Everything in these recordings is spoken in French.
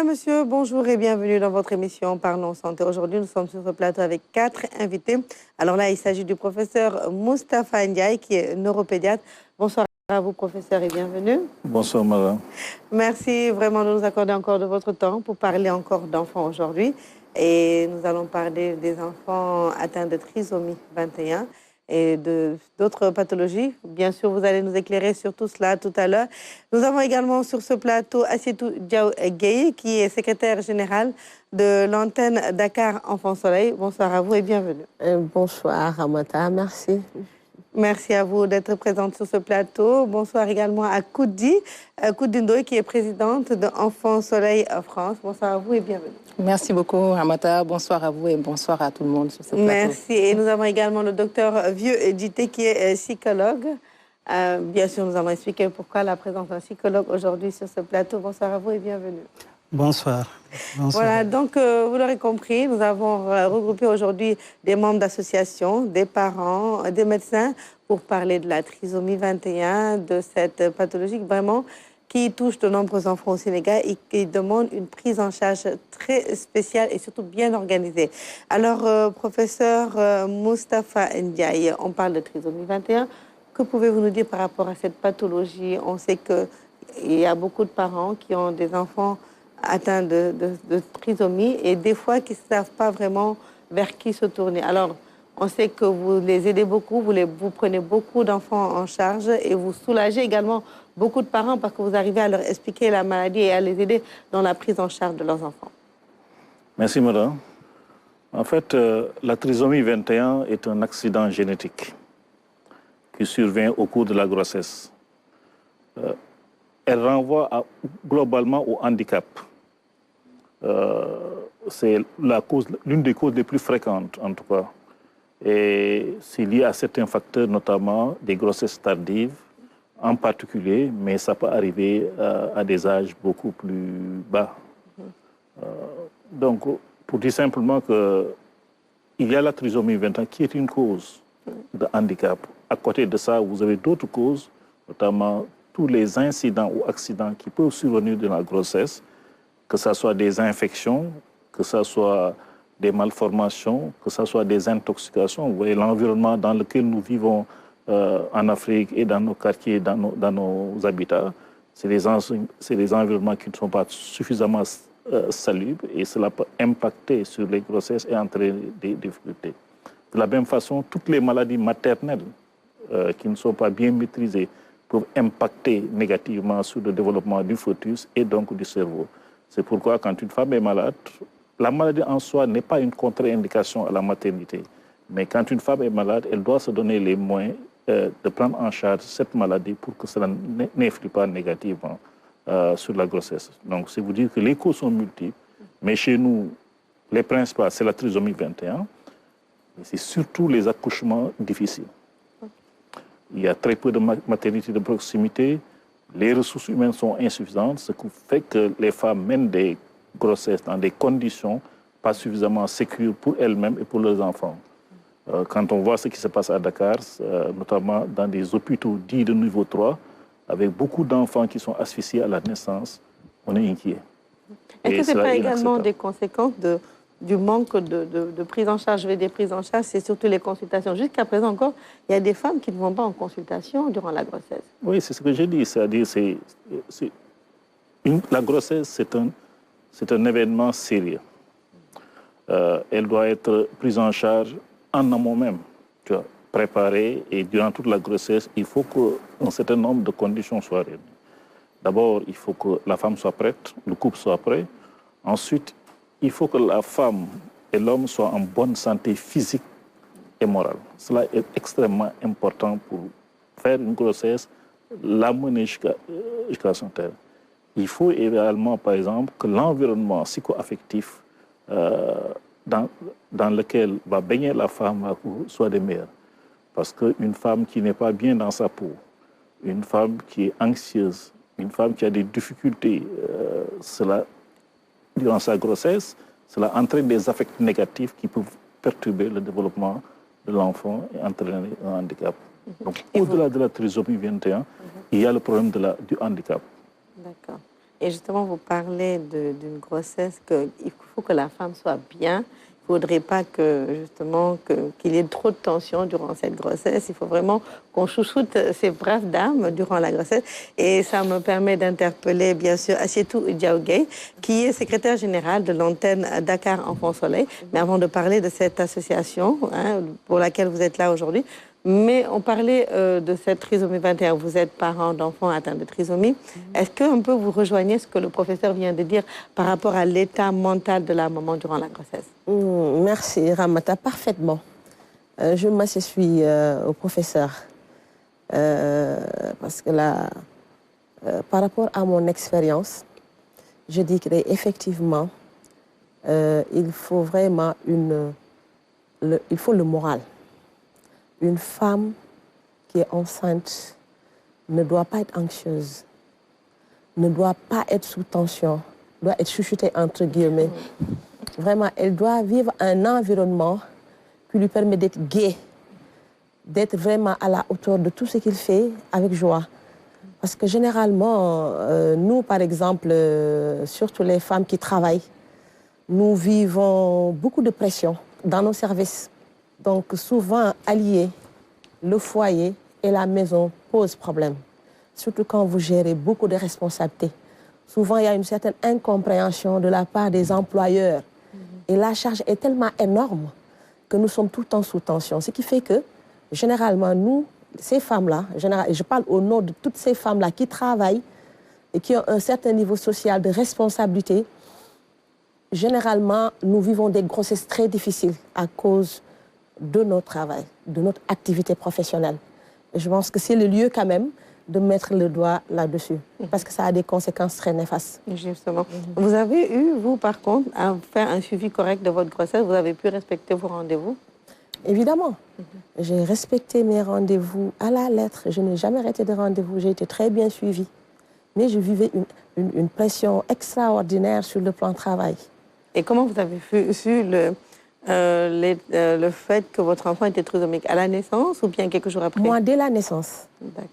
Mesdames, Messieurs, bonjour et bienvenue dans votre émission Parlons Santé. Aujourd'hui, nous sommes sur ce plateau avec 4 invités. Alors là, il s'agit du professeur Moustapha Ndiaye, qui est neuropédiatre. Bonsoir à vous, professeur, et bienvenue. Bonsoir, madame. Merci vraiment de nous accorder encore de votre temps pour parler encore d'enfants aujourd'hui. Et nous allons parler des enfants atteints de trisomie 21 et d'autres pathologies. Bien sûr, vous allez nous éclairer sur tout cela tout à l'heure. Nous avons également sur ce plateau Assietou Diaw Gueye, qui est secrétaire général de l'antenne Dakar Enfant Soleil. Bonsoir à vous et bienvenue. Bonsoir, Ramata, merci. Merci à vous d'être présente sur ce plateau. Bonsoir également à Koudi Ndoye, qui est présidente de Enfant Soleil France. Bonsoir à vous et bienvenue. Merci beaucoup, Ramata. Bonsoir à vous et bonsoir à tout le monde sur ce plateau. Merci. Et nous avons également le docteur Vieux Dité, qui est psychologue. Bien sûr, nous allons expliquer pourquoi la présence d'un psychologue aujourd'hui sur ce plateau. Bonsoir à vous et bienvenue. Bonsoir. Bonsoir. Voilà, donc vous l'aurez compris, nous avons regroupé aujourd'hui des membres d'associations, des parents, des médecins pour parler de la trisomie 21, de cette pathologie vraiment qui touche de nombreux enfants au Sénégal et qui demande une prise en charge très spéciale et surtout bien organisée. Alors, professeur Moustapha Ndiaye, on parle de trisomie 21. Que pouvez-vous nous dire par rapport à cette pathologie? On sait qu'il y a beaucoup de parents qui ont des enfants atteints de trisomie et des fois qui ne savent pas vraiment vers qui se tourner. Alors, on sait que vous les aidez beaucoup, vous prenez beaucoup d'enfants en charge et vous soulagez également beaucoup de parents parce que vous arrivez à leur expliquer la maladie et à les aider dans la prise en charge de leurs enfants. Merci, madame. En fait, la trisomie 21 est un accident génétique qui survient au cours de la grossesse. Elle renvoie globalement au handicap. C'est l'une des causes les plus fréquentes, en tout cas. Et c'est lié à certains facteurs, notamment des grossesses tardives, en particulier, mais ça peut arriver à des âges beaucoup plus bas. Donc, pour dire simplement qu'il y a la trisomie 21 qui est une cause de handicap. À côté de ça, vous avez d'autres causes, notamment tous les incidents ou accidents qui peuvent survenir dans la grossesse, que ce soit des infections, que ce soit des malformations, que ce soit des intoxications. Vous voyez, l'environnement dans lequel nous vivons en Afrique et dans nos quartiers, dans nos habitats, c'est des environnements qui ne sont pas suffisamment salubres et cela peut impacter sur les grossesses et entraîner des difficultés. De la même façon, toutes les maladies maternelles qui ne sont pas bien maîtrisées peuvent impacter négativement sur le développement du fœtus et donc du cerveau. C'est pourquoi quand une femme est malade, la maladie en soi n'est pas une contre-indication à la maternité. Mais quand une femme est malade, elle doit se donner les moyens de prendre en charge cette maladie pour que cela n'influe pas négativement sur la grossesse. Donc, c'est vous dire que les causes sont multiples. Mais chez nous, les principales, c'est la trisomie 21. Et c'est surtout les accouchements difficiles. Il y a très peu de maternité de proximité. Les ressources humaines sont insuffisantes, ce qui fait que les femmes mènent des grossesses dans des conditions pas suffisamment sécures pour elles-mêmes et pour leurs enfants. Quand on voit ce qui se passe à Dakar, notamment dans des hôpitaux dits de niveau 3, avec beaucoup d'enfants qui sont asphyxiés à la naissance, on est inquiet. Est-ce que ce n'est pas également des conséquences du manque de prise en charge? Des prises en charge, c'est surtout les consultations. Jusqu'à présent encore, il y a des femmes qui ne vont pas en consultation durant la grossesse. Oui, c'est ce que j'ai dit. C'est-à-dire, la grossesse, c'est un événement sérieux. Elle doit être prise en charge en amont même, préparée, et durant toute la grossesse, il faut qu'un certain nombre de conditions soient réunies. D'abord, il faut que la femme soit prête, le couple soit prêt. Ensuite, il faut que la femme et l'homme soient en bonne santé physique et morale. Cela est extrêmement important pour faire une grossesse, l'amener jusqu'à son terme. Il faut également, par exemple, que l'environnement psycho-affectif dans lequel va baigner la femme soit des meilleurs. Parce qu'une femme qui n'est pas bien dans sa peau, une femme qui est anxieuse, une femme qui a des difficultés, durant sa grossesse, cela entraîne des affects négatifs qui peuvent perturber le développement de l'enfant et entraîner un handicap. Donc, au-delà de la trisomie 21, il y a le problème du handicap. D'accord. Et justement, vous parlez d'une grossesse qu'il faut que la femme soit bien. Il ne faudrait pas qu'il y ait trop de tension durant cette grossesse. Il faut vraiment qu'on chouchoute ces braves dames durant la grossesse. Et ça me permet d'interpeller, bien sûr, Assietou Diaogué, qui est secrétaire générale de l'antenne Dakar Enfant Soleil. Mais avant de parler de cette association pour laquelle vous êtes là aujourd'hui, mais on parlait de cette trisomie 21. Vous êtes parent d'enfants atteints de trisomie. Est-ce qu'un peu vous rejoignez ce que le professeur vient de dire par rapport à l'état mental de la maman durant la grossesse? Merci Ramata, parfaitement. Je m'associe au professeur parce que là, par rapport à mon expérience, je dirais effectivement, il faut vraiment il faut le moral. Une femme qui est enceinte ne doit pas être anxieuse, ne doit pas être sous tension, doit être chouchoutée entre guillemets. Vraiment, elle doit vivre un environnement qui lui permet d'être gaie, d'être vraiment à la hauteur de tout ce qu'il fait avec joie. Parce que généralement, nous, par exemple, surtout les femmes qui travaillent, nous vivons beaucoup de pression dans nos services. Donc souvent, allier le foyer et la maison pose problème. Surtout quand vous gérez beaucoup de responsabilités. Souvent, il y a une certaine incompréhension de la part des employeurs. Et la charge est tellement énorme que nous sommes tout le temps sous tension. Ce qui fait que, généralement, nous, ces femmes-là, je parle au nom de toutes ces femmes-là qui travaillent et qui ont un certain niveau social de responsabilité, généralement, nous vivons des grossesses très difficiles à cause de notre travail, de notre activité professionnelle. Et je pense que c'est le lieu quand même de mettre le doigt là-dessus, parce que ça a des conséquences très néfastes. Justement. Vous avez eu, vous, par contre, à faire un suivi correct de votre grossesse? Vous avez pu respecter vos rendez-vous? Évidemment. J'ai respecté mes rendez-vous à la lettre. Je n'ai jamais arrêté de rendez-vous. J'ai été très bien suivie. Mais je vivais une pression extraordinaire sur le plan de travail. Et comment vous avez su le fait que votre enfant était trisomique? À la naissance ou bien quelques jours après? Moi, dès la naissance.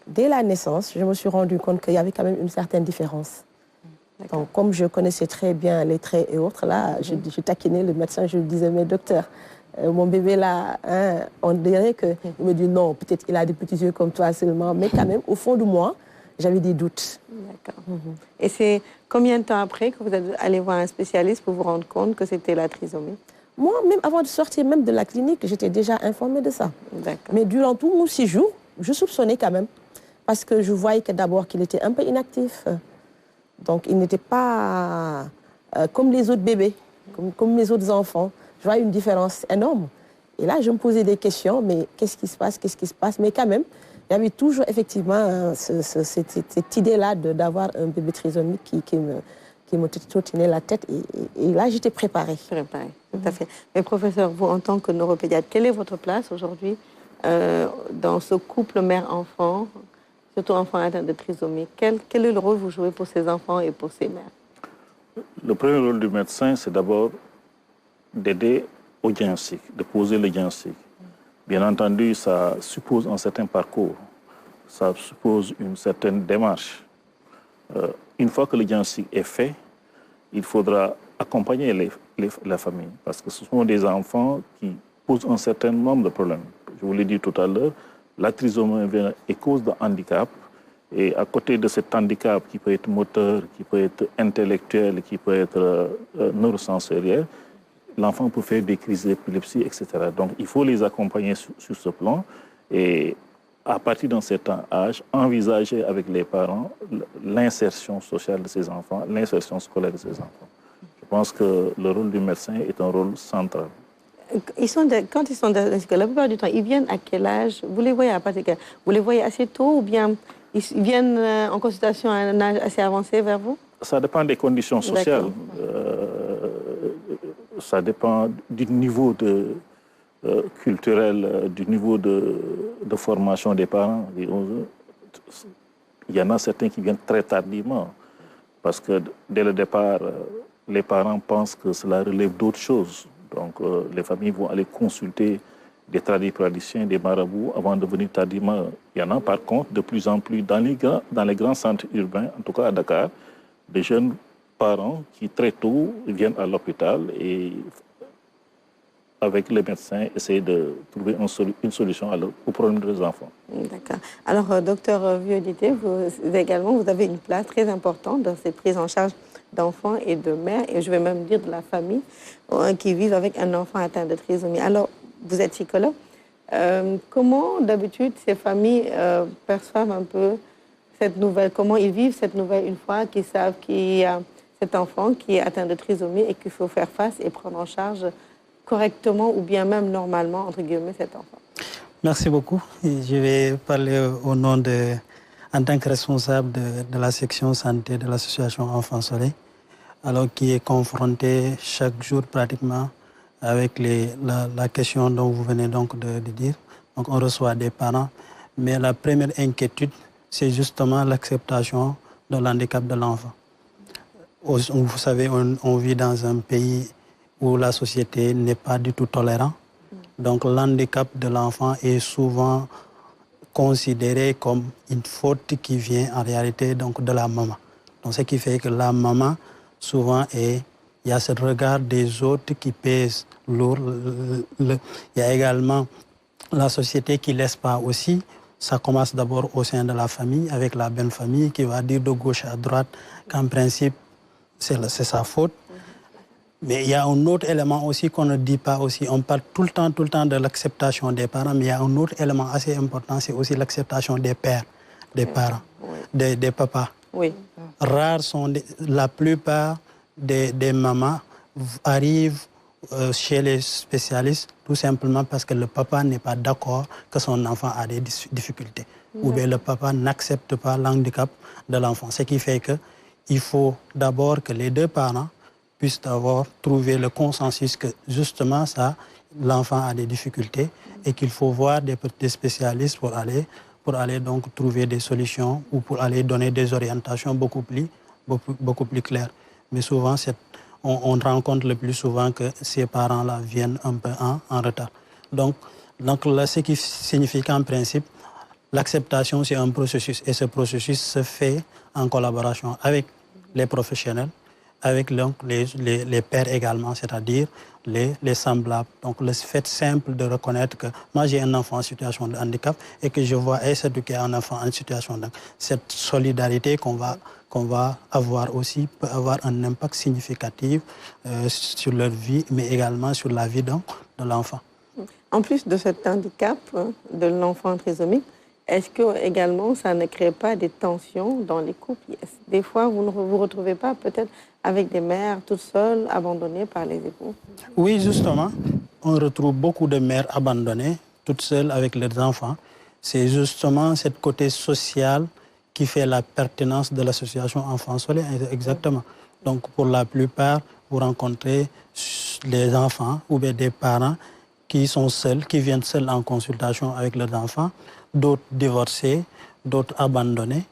Dès la naissance, je me suis rendu compte qu'il y avait quand même une certaine différence. Donc, comme je connaissais très bien les traits et autres, là, je taquinais le médecin, je lui disais, mais docteur, mon bébé là, on dirait que... Il me dit non, peut-être qu'il a des petits yeux comme toi seulement, mais quand même, au fond de moi, j'avais des doutes. D'accord. Et c'est combien de temps après que vous êtes allé voir un spécialiste pour vous rendre compte que c'était la trisomie? Moi, même avant de sortir même de la clinique, j'étais déjà informée de ça. Mais durant tous mon séjour, je soupçonnais quand même. Parce que je voyais que d'abord qu'il était un peu inactif. Donc, il n'était pas comme les autres bébés, comme mes autres enfants. Je voyais une différence énorme. Et là, je me posais des questions, mais qu'est-ce qui se passe? Qu'est-ce qui se passe? Mais quand même, il y avait toujours effectivement cette idée-là d'avoir un bébé trisomique qui me trottinait la tête. Et là, j'étais préparée. Préparée, tout à fait. Mais professeur, vous, en tant que neuropédiatre, quelle est votre place aujourd'hui dans ce couple mère-enfant, surtout enfant atteint de trisomie? Quel est le rôle que vous jouez pour ces enfants et pour ces mères? Le premier rôle du médecin, c'est d'abord d'aider au diagnostic, de poser le diagnostic. Bien entendu, ça suppose un certain parcours, ça suppose une certaine démarche. Une fois que le diagnostic est fait, il faudra accompagner la famille, parce que ce sont des enfants qui posent un certain nombre de problèmes. Je vous l'ai dit tout à l'heure, la trisomie est cause de handicap, et à côté de cet handicap qui peut être moteur, qui peut être intellectuel, qui peut être neurosensoriel, l'enfant peut faire des crises d'épilepsie, etc. Donc, il faut les accompagner sur ce plan et, à partir d'un certain âge, envisager avec les parents l'insertion sociale de ces enfants, l'insertion scolaire de ces enfants. Je pense que le rôle du médecin est un rôle central. Quand ils sont diagnostiqués, la plupart du temps, ils viennent à quel âge? Vous les voyez à partir de quel âge? Vous les voyez assez tôt ou bien ils viennent en consultation à un âge assez avancé vers vous? Ça dépend des conditions sociales. Ça dépend du niveau culturel, du niveau de formation des parents. Il y en a certains qui viennent très tardivement, parce que dès le départ, les parents pensent que cela relève d'autres choses. Donc, les familles vont aller consulter des tradipraticiens, des marabouts, avant de venir tardivement. Il y en a, par contre, de plus en plus dans les grands centres urbains, en tout cas à Dakar, des jeunes parents qui très tôt viennent à l'hôpital et avec les médecins essayer de trouver une solution au problème des enfants. D'accord. Alors, docteur Violité, vous également, vous avez une place très importante dans cette prise en charge d'enfants et de mères, et je vais même dire de la famille, qui vivent avec un enfant atteint de trisomie. Alors, vous êtes psychologue. Comment, d'habitude, ces familles perçoivent un peu cette nouvelle? Comment ils vivent cette nouvelle une fois qu'ils savent qu'il y a cet enfant qui est atteint de trisomie et qu'il faut faire face et prendre en charge correctement ou bien même normalement, entre guillemets, cet enfant? Merci beaucoup. Je vais parler au nom en tant que responsable de la section santé de l'association Enfants Soleil, alors qui est confronté chaque jour pratiquement avec la question dont vous venez donc de dire. Donc on reçoit des parents, mais la première inquiétude, c'est justement l'acceptation de l'handicap de l'enfant. Vous savez, on vit dans un pays où la société n'est pas du tout tolérante. Donc l'handicap de l'enfant est souvent considéré comme une faute qui vient en réalité donc de la maman. Donc ce qui fait que la maman, souvent, il y a ce regard des autres qui pèse lourd. Il y a également la société qui ne laisse pas aussi. Ça commence d'abord au sein de la famille, avec la belle famille qui va dire de gauche à droite qu'en principe, c'est sa faute. Mais il y a un autre élément aussi qu'on ne dit pas aussi. On parle tout le temps de l'acceptation des parents, mais il y a un autre élément assez important, c'est aussi l'acceptation des pères, des parents, des papas. Oui. Rares sont la plupart des mamans arrivent chez les spécialistes tout simplement parce que le papa n'est pas d'accord que son enfant a des difficultés. Ou bien le papa n'accepte pas l'handicap de l'enfant. Ce qui fait qu'il faut d'abord que les deux parents puissent avoir trouvé le consensus que justement ça, l'enfant a des difficultés et qu'il faut voir des spécialistes pour aller donc trouver des solutions ou pour aller donner des orientations beaucoup plus claires. Mais souvent, on rencontre le plus souvent que ces parents-là viennent un peu en retard. Donc là, ce qui signifie qu'en principe, l'acceptation, c'est un processus et ce processus se fait en collaboration avec les professionnels, avec les pères également, c'est-à-dire les semblables. Donc le fait simple de reconnaître que moi j'ai un enfant en situation de handicap et que je vois s'éduquer un enfant en situation de handicap. Cette solidarité qu'on va avoir aussi peut avoir un impact significatif sur leur vie, mais également sur la vie de l'enfant. En plus de cet handicap de l'enfant trisomique, est-ce que également ça ne crée pas des tensions dans les couples? Des fois, vous ne vous retrouvez pas peut-être avec des mères toutes seules, abandonnées par les époux? Oui, justement, on retrouve beaucoup de mères abandonnées, toutes seules avec leurs enfants. C'est justement ce côté social qui fait la pertinence de l'association Enfants Soleil, exactement. Donc, pour la plupart, vous rencontrez les enfants ou bien des parents qui sont seuls, qui viennent seuls en consultation avec leurs enfants, d'autres divorcés, d'autres abandonnés.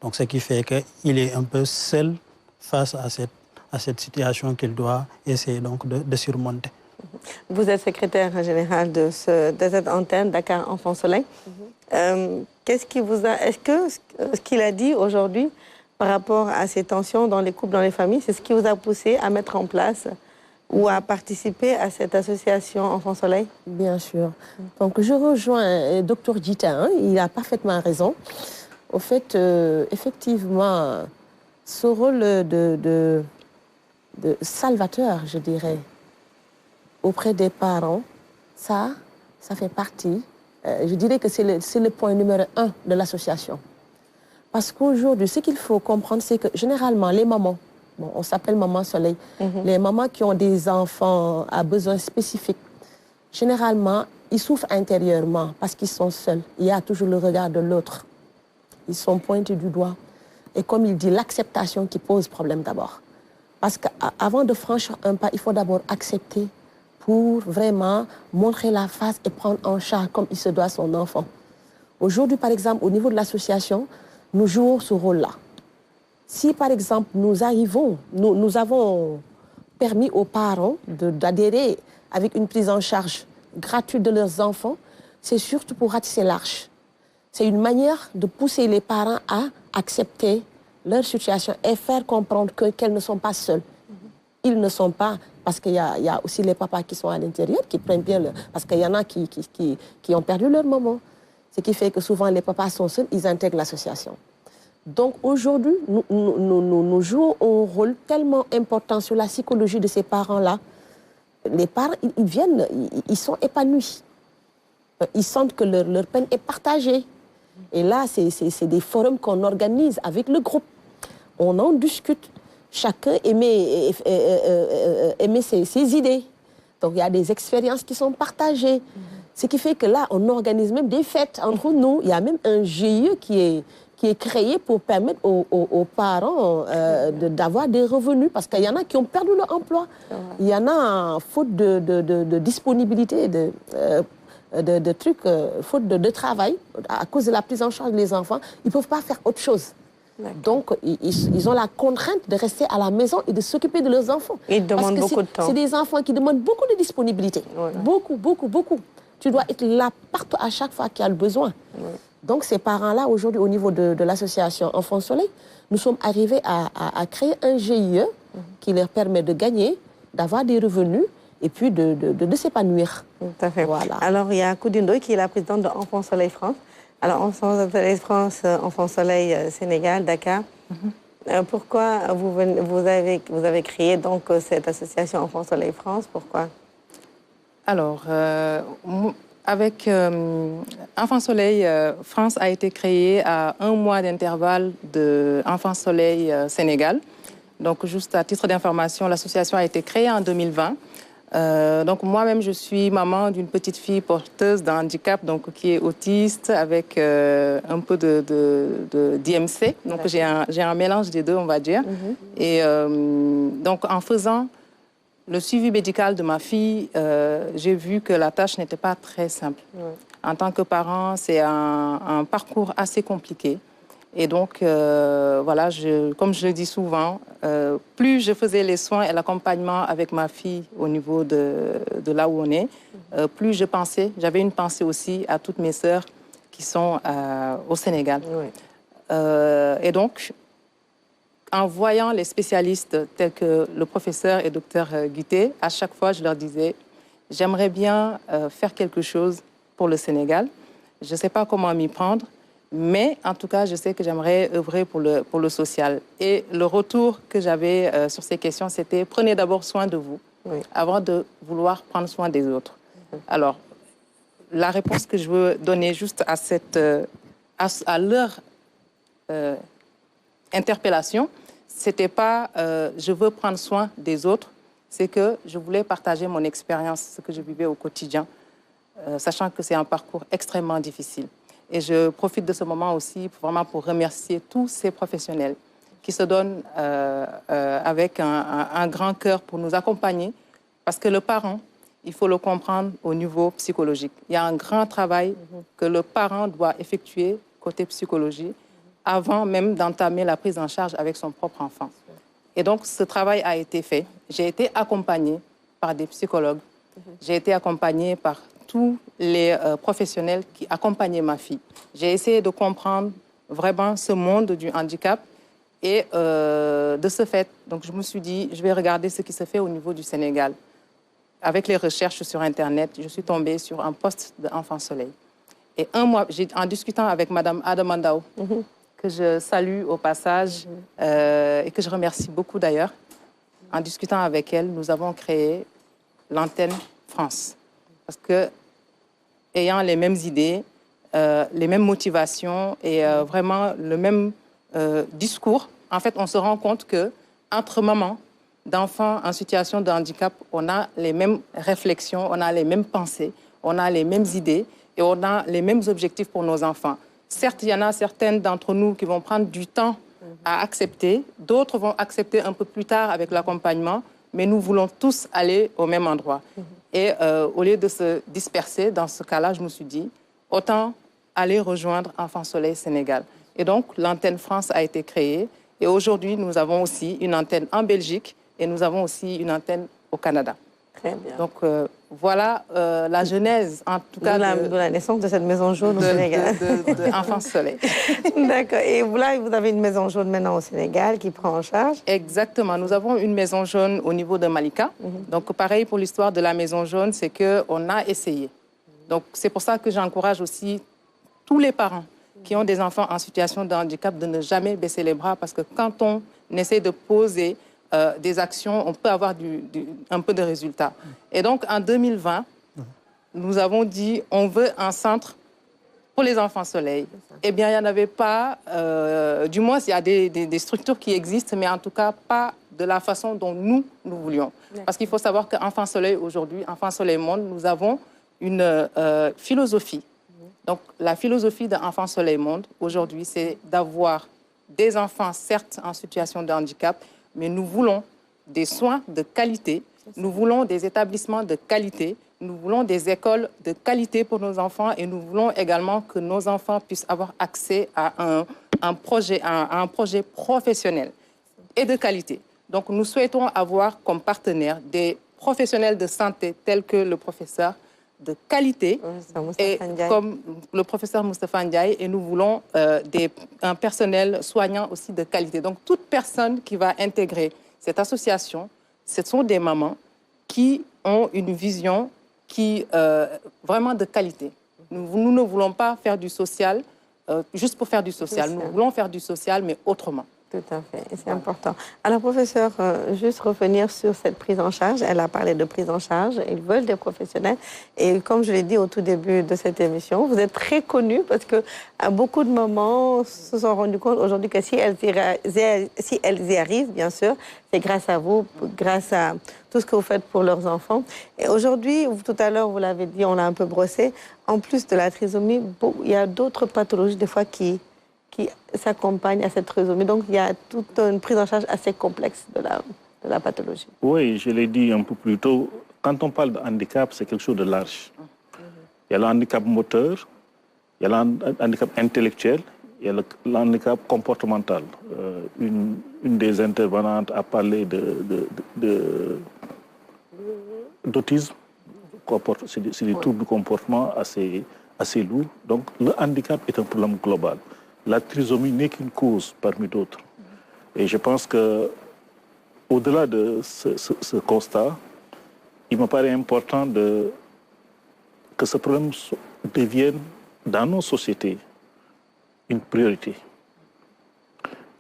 Donc, ce qui fait qu'il est un peu seul face à cette situation qu'il doit essayer donc de surmonter. Vous êtes secrétaire général de cette antenne Dakar Enfants Soleil. Qu'est-ce qui vous a... Est-ce que ce qu'il a dit aujourd'hui par rapport à ces tensions dans les couples, dans les familles, c'est ce qui vous a poussé à mettre en place ou à participer à cette association Enfants Soleil? Bien sûr. Donc je rejoins Dr Djita, hein, il a parfaitement raison. Au fait, effectivement, ce rôle de salvateur, je dirais, auprès des parents, ça fait partie, je dirais que c'est le point numéro 1 de l'association. Parce qu'aujourd'hui, ce qu'il faut comprendre, c'est que généralement, les mamans, bon, on s'appelle Maman Soleil, les mamans qui ont des enfants à besoins spécifiques, généralement, ils souffrent intérieurement parce qu'ils sont seuls. Il y a toujours le regard de l'autre. Ils sont pointés du doigt. Et comme il dit, l'acceptation qui pose problème d'abord. Parce qu'avant de franchir un pas, il faut d'abord accepter pour vraiment montrer la face et prendre en charge comme il se doit son enfant. Aujourd'hui, par exemple, au niveau de l'association, nous jouons ce rôle-là. Si, par exemple, nous avons permis aux parents d'adhérer avec une prise en charge gratuite de leurs enfants, c'est surtout pour ratisser l'arche. C'est une manière de pousser les parents à accepter leur situation et faire comprendre qu'elles ne sont pas seules. Ils ne sont pas, parce qu'il y a aussi les papas qui sont à l'intérieur, qui prennent bien parce qu'il y en a qui ont perdu leur maman. Ce qui fait que souvent les papas sont seuls, ils intègrent l'association. Donc aujourd'hui, nous jouons un rôle tellement important sur la psychologie de ces parents-là. Les parents, ils viennent, ils sont épanouis. Ils sentent que leur peine est partagée. Et là, c'est des forums qu'on organise avec le groupe. On en discute. Chacun émet ses idées. Donc il y a des expériences qui sont partagées. Ce qui fait que là, on organise même des fêtes entre nous. Il y a même un GIE qui est créé pour permettre aux parents d'avoir des revenus. Parce qu'il y en a qui ont perdu leur emploi. Il y en a, faute de disponibilité, de trucs, faute de travail, à cause de la prise en charge des enfants, ils ne peuvent pas faire autre chose. Donc, ils ont la contrainte de rester à la maison et de s'occuper de leurs enfants. Ils demandent beaucoup de temps. C'est des enfants qui demandent beaucoup de disponibilité. Beaucoup, beaucoup, beaucoup. Tu dois être là partout à chaque fois qu'il y a le besoin. Donc, ces parents-là, aujourd'hui, au niveau de l'association Enfants Soleil, nous sommes arrivés à créer un GIE qui leur permet de gagner, d'avoir des revenus et puis de s'épanouir. Tout à fait. Voilà. Alors, il y a Koudindoy qui est la présidente de Enfants Soleil France. Alors, Enfants Soleil France, Enfants Soleil Sénégal, Dakar. Pourquoi vous avez créé donc cette association Enfants Soleil France? Pourquoi? Alors, avec Enfants Soleil France a été créé à 1 mois d'intervalle de Enfants Soleil Sénégal. Donc, juste à titre d'information, l'association a été créée en 2020. Donc moi-même, je suis maman d'une petite fille porteuse d'un handicap, donc qui est autiste avec un peu de DMC. Donc j'ai un mélange des deux, on va dire. Et donc en faisant le suivi médical de ma fille, j'ai vu que la tâche n'était pas très simple. En tant que parent, c'est un parcours assez compliqué. Et donc, voilà, comme je le dis souvent, plus je faisais les soins et l'accompagnement avec ma fille au niveau de là où on est, plus je pensais, j'avais une pensée aussi à toutes mes sœurs qui sont au Sénégal. Et donc, en voyant les spécialistes tels que le professeur et docteur Guité, à chaque fois, je leur disais, j'aimerais bien faire quelque chose pour le Sénégal. Je ne sais pas comment m'y prendre. Mais en tout cas, je sais que j'aimerais œuvrer pour le social. Et le retour que j'avais sur ces questions, c'était prenez d'abord soin de vous, avant de vouloir prendre soin des autres. Alors, la réponse que je veux donner juste à leur interpellation, c'était pas je veux prendre soin des autres, c'est que je voulais partager mon expérience, ce que je vivais au quotidien, sachant que c'est un parcours extrêmement difficile. Et je profite de ce moment aussi vraiment pour remercier tous ces professionnels qui se donnent avec un grand cœur pour nous accompagner. Parce que le parent, il faut le comprendre au niveau psychologique. Il y a un grand travail que le parent doit effectuer côté psychologie avant même d'entamer la prise en charge avec son propre enfant. Et donc, ce travail a été fait. J'ai été accompagnée par des psychologues. J'ai été accompagnée par tous les professionnels qui accompagnaient ma fille. J'ai essayé de comprendre vraiment ce monde du handicap et de ce fait, donc je me suis dit, je vais regarder ce qui se fait au niveau du Sénégal. Avec les recherches sur Internet, je suis tombée sur un poste d'Enfants Soleil. Et un mois, en discutant avec Madame Adamandao, que je salue au passage et que je remercie beaucoup d'ailleurs, en discutant avec elle, nous avons créé l'antenne France. Parce que, ayant les mêmes idées, les mêmes motivations et vraiment le même discours, en fait, on se rend compte qu'entre mamans d'enfants en situation de handicap, on a les mêmes réflexions, on a les mêmes pensées, on a les mêmes idées et on a les mêmes objectifs pour nos enfants. Certes, il y en a certaines d'entre nous qui vont prendre du temps à accepter, d'autres vont accepter un peu plus tard avec l'accompagnement, mais nous voulons tous aller au même endroit. Et au lieu de se disperser, dans ce cas-là, je me suis dit, autant aller rejoindre Enfants Soleil Sénégal. Et donc, l'antenne France a été créée. Et aujourd'hui, nous avons aussi une antenne en Belgique et nous avons aussi une antenne au Canada. Très bien. Donc, voilà la genèse, en tout cas, de la naissance de cette maison jaune au Sénégal. De Enfance Soleil. D'accord. Et vous avez une maison jaune maintenant au Sénégal qui prend en charge? Exactement. Nous avons une maison jaune au niveau de Malika. Donc, pareil pour l'histoire de la maison jaune, c'est qu'on a essayé. Donc, c'est pour ça que j'encourage aussi tous les parents qui ont des enfants en situation de handicap de ne jamais baisser les bras, parce que quand on essaie de poser des actions, on peut avoir un peu de résultats. Et donc, en 2020, nous avons dit on veut un centre pour les enfants soleil. Eh bien, il n'y en avait pas, du moins, il y a des structures qui existent, mais en tout cas, pas de la façon dont nous voulions. Parce qu'il faut savoir qu'Enfants Soleil, aujourd'hui, Enfants Soleil Monde, nous avons une philosophie. Donc, la philosophie d'Enfants Soleil Monde, aujourd'hui, c'est d'avoir des enfants, certes, en situation de handicap, mais nous voulons des soins de qualité, nous voulons des établissements de qualité, nous voulons des écoles de qualité pour nos enfants et nous voulons également que nos enfants puissent avoir accès à un projet professionnel et de qualité. Donc, nous souhaitons avoir comme partenaires des professionnels de santé tels que le professeur de qualité, et comme le professeur Moustapha Ndiaye, et nous voulons un personnel soignant aussi de qualité. Donc, toute personne qui va intégrer cette association, ce sont des mamans qui ont une vision vraiment de qualité. Nous ne voulons pas faire du social juste pour faire du social. Nous voulons faire du social, mais autrement. Tout à fait, c'est important. Alors, professeur, juste revenir sur cette prise en charge. Elle a parlé de prise en charge. Ils veulent des professionnels. Et comme je l'ai dit au tout début de cette émission, vous êtes très connue parce que beaucoup de mamans se sont rendues compte aujourd'hui que si elles y arrivent, bien sûr, c'est grâce à vous, grâce à tout ce que vous faites pour leurs enfants. Et aujourd'hui, tout à l'heure, vous l'avez dit, on l'a un peu brossé, en plus de la trisomie, il y a d'autres pathologies des fois qui s'accompagnent à cette trisomie. Donc, il y a toute une prise en charge assez complexe de la pathologie. Oui, je l'ai dit un peu plus tôt, quand on parle de handicap, c'est quelque chose de large. Il y a le handicap moteur, il y a le handicap intellectuel, il y a le handicap comportemental. Une des intervenantes a parlé d'autisme. C'est des troubles de comportement assez lourds. Donc, le handicap est un problème global. La trisomie n'est qu'une cause parmi d'autres. Et je pense qu'au-delà de ce constat, il me paraît important que ce problème devienne, dans nos sociétés, une priorité.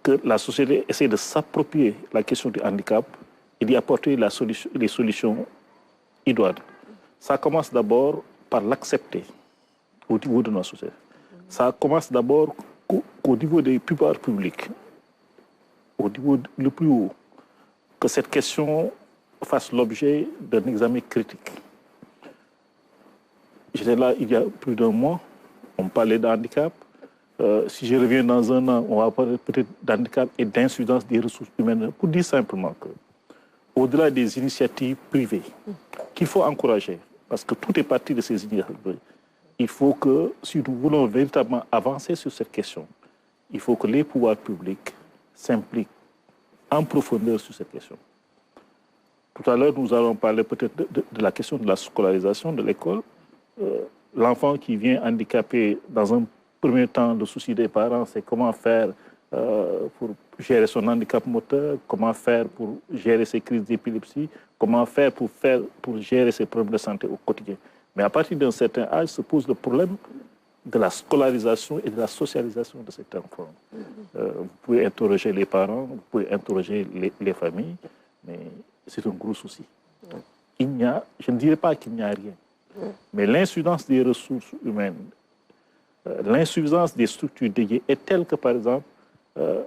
Que la société essaie de s'approprier la question du handicap et d'y apporter les solutions idoines. Ça commence d'abord par l'accepter au niveau de notre société. Ça commence d'abord qu'au niveau des pouvoirs publics, au niveau le plus haut, que cette question fasse l'objet d'un examen critique. J'étais là il y a plus d'un mois, on parlait de handicap. Si je reviens dans un an, on va parler peut-être d'handicap et d'insuffisance des ressources humaines, pour dire simplement que, au-delà des initiatives privées, qu'il faut encourager, parce que tout est parti de ces initiatives. Il faut que, si nous voulons véritablement avancer sur cette question, il faut que les pouvoirs publics s'impliquent en profondeur sur cette question. Tout à l'heure, nous allons parler peut-être de la question de la scolarisation de l'école. L'enfant qui vient handicapé, dans un premier temps, le souci des parents, c'est comment faire pour gérer son handicap moteur, comment faire pour gérer ses crises d'épilepsie, comment faire pour gérer ses problèmes de santé au quotidien. Mais à partir d'un certain âge, se pose le problème de la scolarisation et de la socialisation de cet enfant. Vous pouvez interroger les parents, vous pouvez interroger les familles, mais c'est un gros souci. Je ne dirais pas qu'il n'y a rien, mais l'insuffisance des ressources humaines, l'insuffisance des structures dédiées est telle que, par exemple,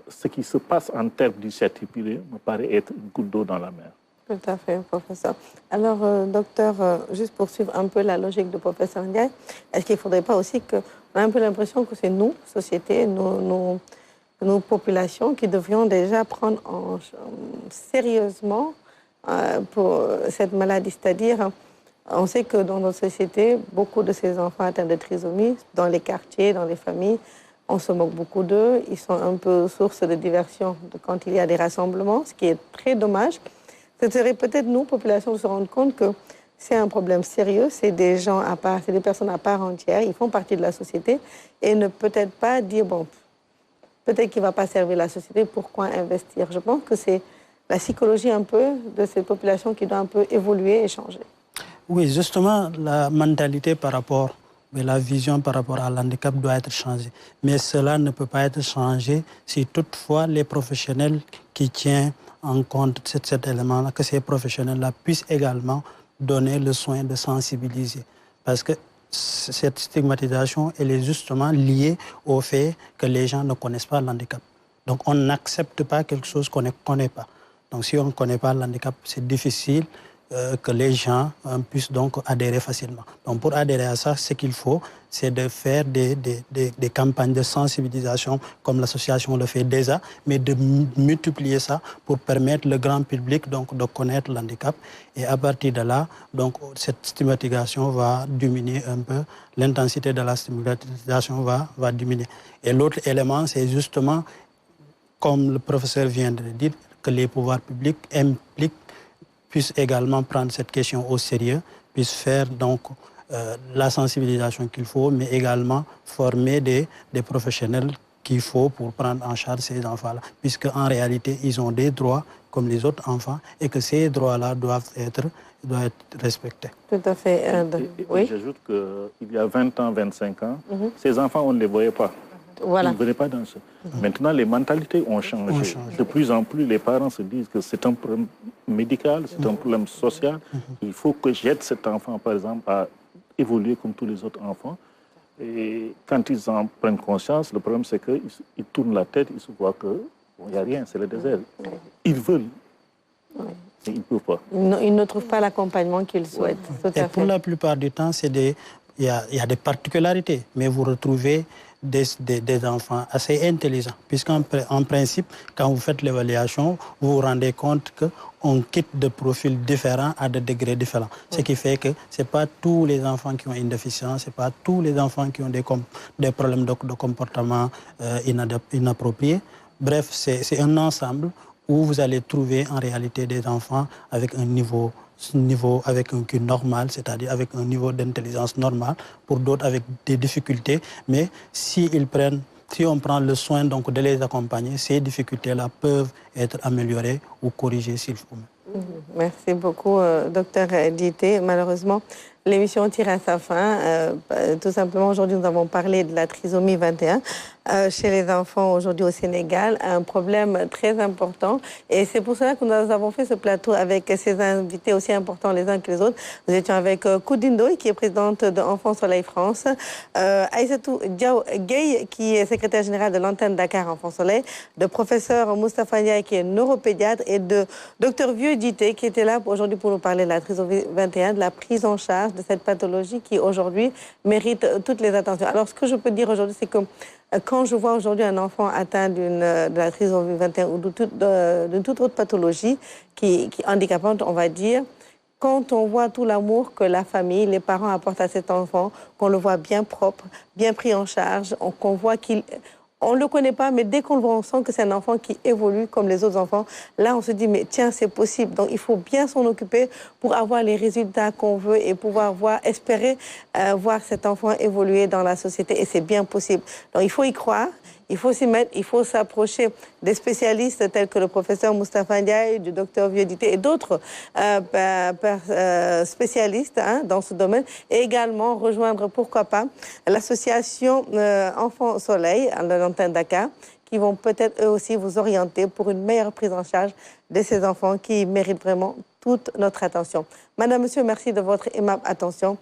ce qui se passe en termes d'initiative privée me paraît être une goutte d'eau dans la mer. Tout à fait, professeur. Alors, docteur, juste pour suivre un peu la logique du professeur Ndiaye, est-ce qu'il ne faudrait pas aussi qu'on a un peu l'impression que c'est nous, société, nos populations, qui devrions déjà prendre sérieusement pour cette maladie? C'est-à-dire, on sait que dans notre société, beaucoup de ces enfants atteints de trisomie, dans les quartiers, dans les familles, on se moque beaucoup d'eux. Ils sont un peu source de diversion quand il y a des rassemblements, ce qui est très dommage. Ce serait peut-être nous, population, de se rendre compte que c'est un problème sérieux, c'est des gens à part, c'est des personnes à part entière, ils font partie de la société et ne peut-être pas dire, bon, peut-être qu'il ne va pas servir la société, pourquoi investir? Je pense que c'est la psychologie un peu de cette population qui doit un peu évoluer et changer. Oui, justement, la mentalité par rapport, mais la vision par rapport à l'handicap doit être changée. Mais cela ne peut pas être changé si toutefois les professionnels qui tiennent en compte cet élément-là, que ces professionnels-là puissent également donner le soin de sensibiliser. Parce que cette stigmatisation, elle est justement liée au fait que les gens ne connaissent pas l'handicap. Donc on n'accepte pas quelque chose qu'on ne connaît pas. Donc si on ne connaît pas l'handicap, c'est difficile que les gens puissent donc adhérer facilement. Donc pour adhérer à ça, ce qu'il faut, c'est de faire des campagnes de sensibilisation comme l'association le fait déjà, mais de multiplier ça pour permettre le grand public donc, de connaître l'handicap. Et à partir de là, donc, cette stigmatisation va diminuer un peu, l'intensité de la stigmatisation va diminuer. Et l'autre élément, c'est justement, comme le professeur vient de le dire, que les pouvoirs publics puissent également prendre cette question au sérieux, puissent faire donc la sensibilisation qu'il faut, mais également former des professionnels qu'il faut pour prendre en charge ces enfants-là, puisqu'en réalité, ils ont des droits comme les autres enfants et que ces droits-là doivent être respectés. Tout à fait. Oui. J'ajoute qu'il y a 20 ans, 25 ans, ces enfants, on ne les voyait pas. Voilà. Ils ne venaient pas dans ce. Maintenant, les mentalités ont changé. De plus en plus, les parents se disent que c'est un problème médical, c'est un problème social. Il faut que j'aide cet enfant, par exemple, à évoluer comme tous les autres enfants. Et quand ils en prennent conscience, le problème, c'est qu'ils tournent la tête, ils se voient qu'il n'y a rien, c'est le désert. Ils veulent, mais ils ne peuvent pas. Ils ne trouvent pas l'accompagnement qu'ils souhaitent. Et pour la plupart du temps, il y a des particularités, mais vous retrouvez des enfants assez intelligents, puisqu'en principe, quand vous faites l'évaluation, vous vous rendez compte qu'on quitte de profils différents à de degrés différents. Ce qui fait que ce n'est pas tous les enfants qui ont une déficience, ce n'est pas tous les enfants qui ont des problèmes de comportement inappropriés. Bref, c'est un ensemble où vous allez trouver en réalité des enfants avec un niveau avec un QI normal, c'est-à-dire avec un niveau d'intelligence normal, pour d'autres avec des difficultés. Mais si on prend le soin donc, de les accompagner, ces difficultés-là peuvent être améliorées ou corrigées s'il faut. Merci beaucoup, docteur Dité. Malheureusement, l'émission tire à sa fin. Tout simplement, aujourd'hui, nous avons parlé de la trisomie 21 chez les enfants aujourd'hui au Sénégal, un problème très important. Et c'est pour cela que nous avons fait ce plateau avec ces invités aussi importants les uns que les autres. Nous étions avec Koudindoy, qui est présidente de Enfants Soleil France, Aïssatou Diaw-Gueye, qui est secrétaire générale de l'antenne Dakar Enfants Soleil, de professeur Moustapha Ndiaye, qui est neuropédiatre, et de docteur Vieux Dité, qui était là aujourd'hui pour nous parler de la trisomie 21, de la prise en charge de cette pathologie qui aujourd'hui mérite toutes les attentions. Alors ce que je peux dire aujourd'hui, c'est que quand je vois aujourd'hui un enfant atteint de la trisomie 21 ou de toute autre pathologie qui est handicapante, on va dire, quand on voit tout l'amour que la famille, les parents apportent à cet enfant, qu'on le voit bien propre, bien pris en charge, qu'on voit on ne le connaît pas, mais dès qu'on le voit, on sent que c'est un enfant qui évolue comme les autres enfants. Là, on se dit, mais tiens, c'est possible. Donc, il faut bien s'en occuper pour avoir les résultats qu'on veut et pouvoir espérer voir cet enfant évoluer dans la société. Et c'est bien possible. Donc, il faut y croire. Il faut s'y mettre, il faut s'approcher des spécialistes tels que le professeur Moustapha Ndiaye, du docteur Vieux Dité et d'autres spécialistes dans ce domaine. Et également rejoindre, pourquoi pas, l'association Enfants Soleil, à l'antenne Dakar, qui vont peut-être eux aussi vous orienter pour une meilleure prise en charge de ces enfants qui méritent vraiment toute notre attention. Madame, Monsieur, merci de votre aimable attention.